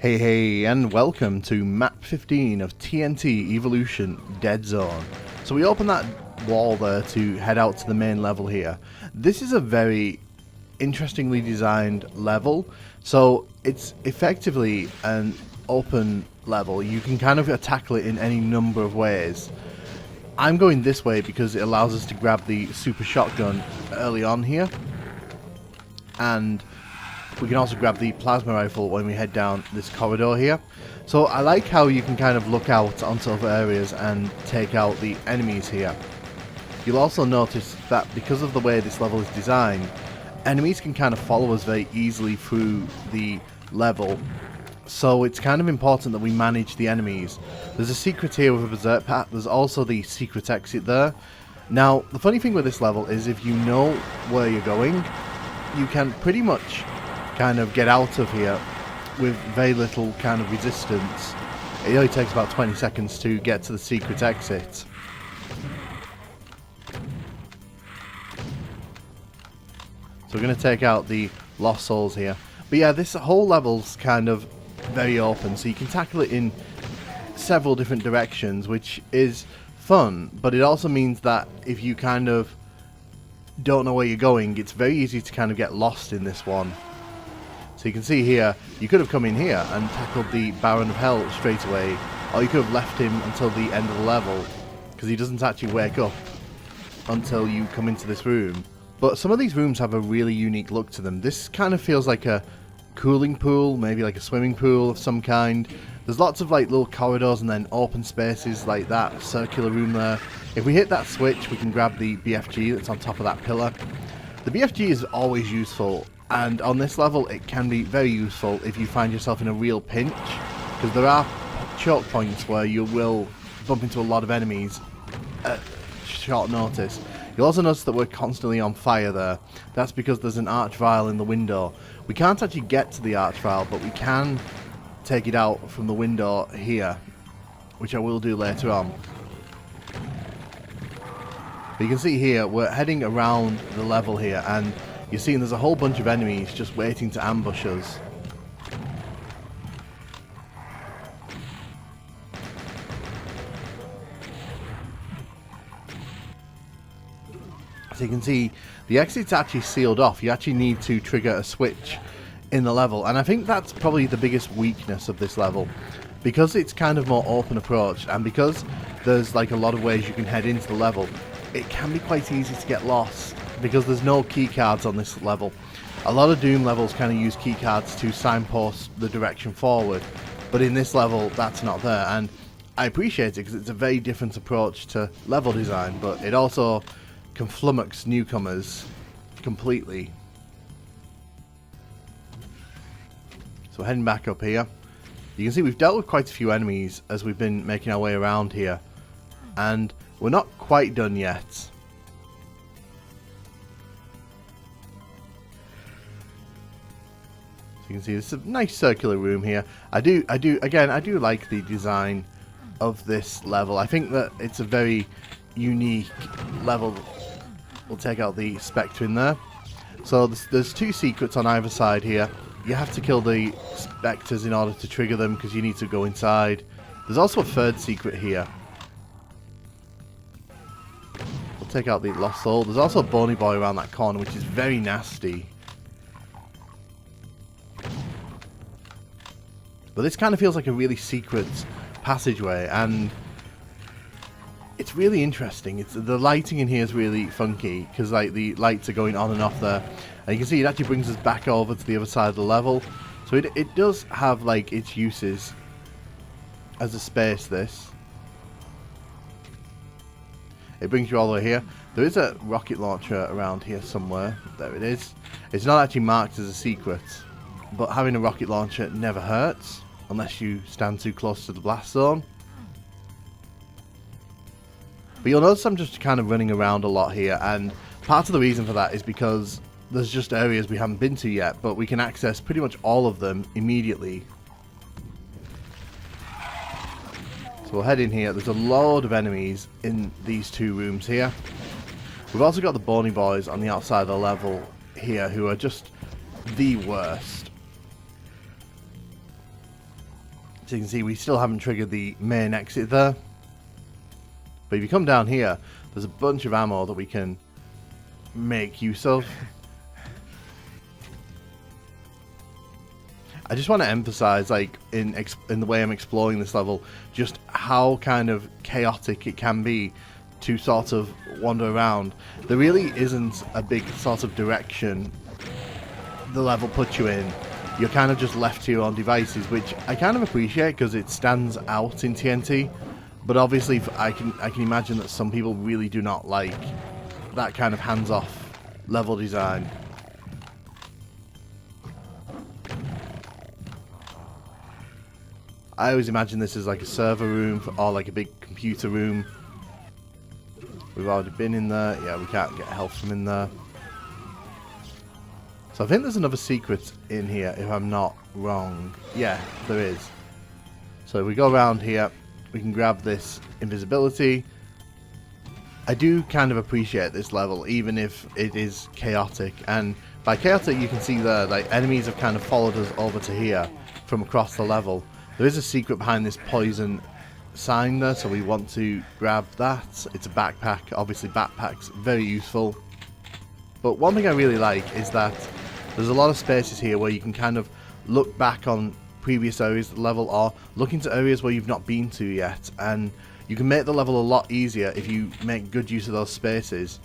Hey, and welcome to map 15 of TNT Evilution Dead Zone. So we open that wall there to head out to the main level here. This is a very interestingly designed level, so it's effectively an open level. You can kind of tackle it in any number of ways. I'm going this way because it allows us to grab the super shotgun early on here, and we can also grab the plasma rifle when we head down this corridor here. So I like how you can kind of look out onto other areas and take out the enemies here. You'll also notice that because of the way this level is designed, enemies can kind of follow us very easily through the level. So it's kind of important that we manage the enemies. There's a secret here with a berserk path. There's also the secret exit there. Now, the funny thing with this level is if you know where you're going, you can pretty much kind of get out of here with very little kind of resistance. It only takes about 20 seconds to get to the secret exit. So we're going to take out the lost souls here. But yeah, this whole level's kind of very open, so you can tackle it in several different directions, which is fun, but it also means that if you kind of don't know where you're going, it's very easy to kind of get lost in this one. So you can see here, you could have come in here and tackled the Baron of Hell straight away, or you could have left him until the end of the level, because he doesn't actually wake up until you come into this room. But some of these rooms have a really unique look to them. This kind of feels like a cooling pool, maybe like a swimming pool of some kind. There's lots of like little corridors and then open spaces like that circular room there. If we hit that switch, we can grab the BFG that's on top of that pillar. The BFG is always useful, and on this level it can be very useful if you find yourself in a real pinch, because there are choke points where you will bump into a lot of enemies at short notice. You'll also notice that we're constantly on fire there. That's because there's an arch vial in the window. We can't actually get to the arch vial, but we can take it out from the window here, which I will do later on. But you can see here, we're heading around the level here, and you're seeing there's a whole bunch of enemies just waiting to ambush us. So you can see the exit's actually sealed off. You actually need to trigger a switch in the level, and I think that's probably the biggest weakness of this level, because it's kind of more open approach, and because there's like a lot of ways you can head into the level. It can be quite easy to get lost because there's no key cards on this level. A lot of Doom levels kind of use key cards to signpost the direction forward, but in this level that's not there, and I appreciate it because it's a very different approach to level design, but it also can flummox newcomers completely. So we're heading back up here. You can see we've dealt with quite a few enemies as we've been making our way around here, and we're not quite done yet. So you can see it's a nice circular room here. I do like the design of this level. I think that it's a very unique level. We'll take out the Spectre in there. So there's two secrets on either side here. You have to kill the Spectres in order to trigger them because you need to go inside. There's also a third secret here. We'll take out the Lost Soul. There's also a Bony Boy around that corner, which is very nasty. But this kind of feels like a really secret passageway, and it's really interesting. The lighting in here is really funky because like the lights are going on and off there, and you can see it actually brings us back over to the other side of the level. So it does have like its uses as a space. This it brings you all the way here. There is a rocket launcher around here somewhere. There it is. It's not actually marked as a secret, but having a rocket launcher never hurts unless you stand too close to the blast zone. But you'll notice I'm just kind of running around a lot here, and part of the reason for that is because there's just areas we haven't been to yet, but we can access pretty much all of them immediately. So we'll head in here. There's a load of enemies in these two rooms here. We've also got the Bony Boys on the outside of the level here, who are just the worst. So you can see we still haven't triggered the main exit there. But if you come down here, there's a bunch of ammo that we can make use of. I just want to emphasize, like, in the way I'm exploring this level, just how kind of chaotic it can be to sort of wander around. There really isn't a big sort of direction the level puts you in. You're kind of just left to your own devices, which I kind of appreciate because it stands out in TNT. But obviously, I can imagine that some people really do not like that kind of hands-off level design. I always imagine this as like a server room or like a big computer room. We've already been in there. Yeah, we can't get health from in there. So I think there's another secret in here, if I'm not wrong. Yeah, there is. So if we go around here, we can grab this invisibility. I do kind of appreciate this level, even if it is chaotic. And by chaotic, you can see there, like, enemies have kind of followed us over to here from across the level. There is a secret behind this poison sign there, so we want to grab that. It's a backpack. Obviously, backpacks, very useful. But one thing I really like is that there's a lot of spaces here where you can kind of look back on previous areas of the level or look into areas where you've not been to yet. And you can make the level a lot easier if you make good use of those spaces.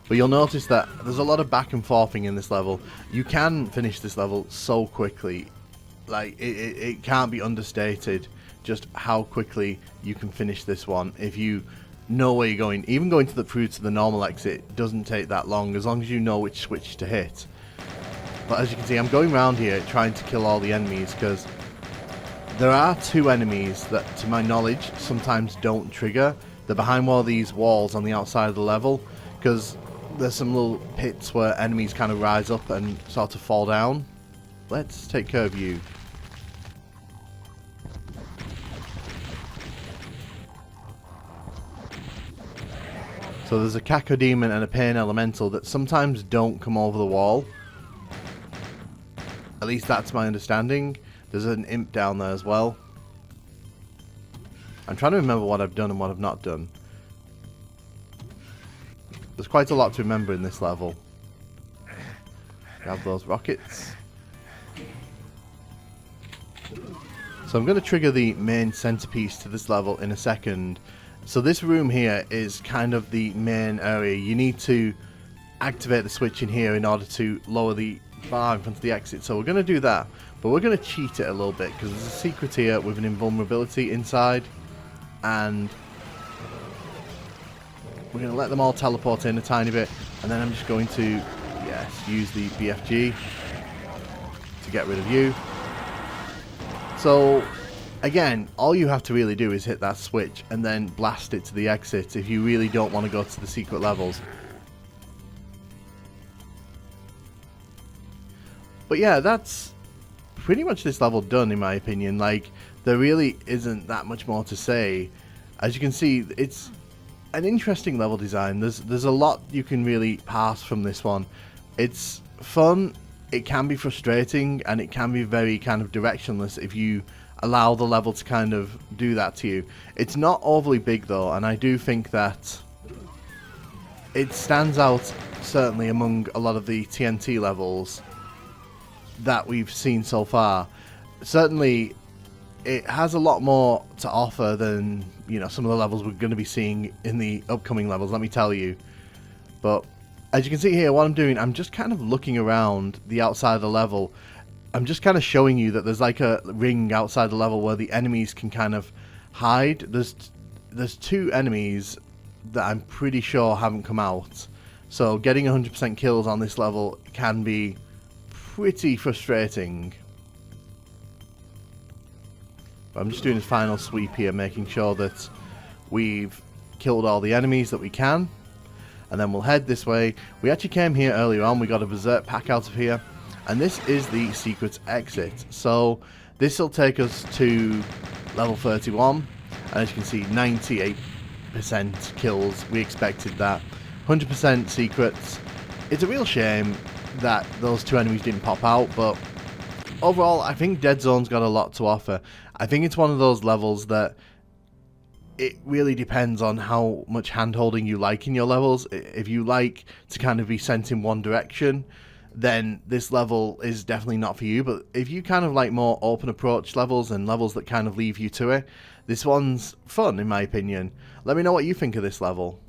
But you'll notice that there's a lot of back and forthing in this level. You can finish this level so quickly. Like, it can't be understated just how quickly you can finish this one if you know where you're going. Even going through to the normal exit doesn't take that long, as long as you know which switch to hit. But as you can see, I'm going around here trying to kill all the enemies, because there are two enemies that, to my knowledge, sometimes don't trigger. They're behind one of these walls on the outside of the level, because there's some little pits where enemies kind of rise up and sort of fall down. Let's take care of you. So there's a Cacodemon and a Pain Elemental that sometimes don't come over the wall. At least that's my understanding. There's an Imp down there as well. I'm trying to remember what I've done and what I've not done. There's quite a lot to remember in this level. Grab those rockets. So I'm going to trigger the main centerpiece to this level in a second. So this room here is kind of the main area. You need to activate the switch in here in order to lower the bar in front of the exit. So we're going to do that. But we're going to cheat it a little bit, because there's a secret here with an invulnerability inside. And we're going to let them all teleport in a tiny bit. And then I'm just going to, yes, use the BFG to get rid of you. So again, all you have to really do is hit that switch and then blast it to the exit if you really don't want to go to the secret levels. But yeah, that's pretty much this level done, in my opinion. Like, there really isn't that much more to say. As you can see, it's an interesting level design. There's a lot you can really pass from this one. It's fun, it can be frustrating, and it can be very kind of directionless if you allow the level to kind of do that to you. It's not overly big though, and I do think that it stands out certainly among a lot of the TNT levels that we've seen so far. Certainly it has a lot more to offer than, you know, some of the levels we're going to be seeing in the upcoming levels, let me tell you. But as you can see here, what I'm doing, I'm just kind of looking around the outside of the level. I'm just kind of showing you that there's like a ring outside the level where the enemies can kind of hide. There's two enemies that I'm pretty sure haven't come out. So getting 100% kills on this level can be pretty frustrating. But I'm just doing a final sweep here, making sure that we've killed all the enemies that we can. And then we'll head this way. We actually came here earlier on. We got a Berserk pack out of here. And this is the secret exit. So this will take us to level 31. And as you can see, 98% kills. We expected that. 100% secrets. It's a real shame that those two enemies didn't pop out, but overall, I think Dead Zone's got a lot to offer. I think it's one of those levels that it really depends on how much hand-holding you like in your levels. If you like to kind of be sent in one direction, then this level is definitely not for you. But if you kind of like more open approach levels and levels that kind of leave you to it, this one's fun, in my opinion. Let me know what you think of this level.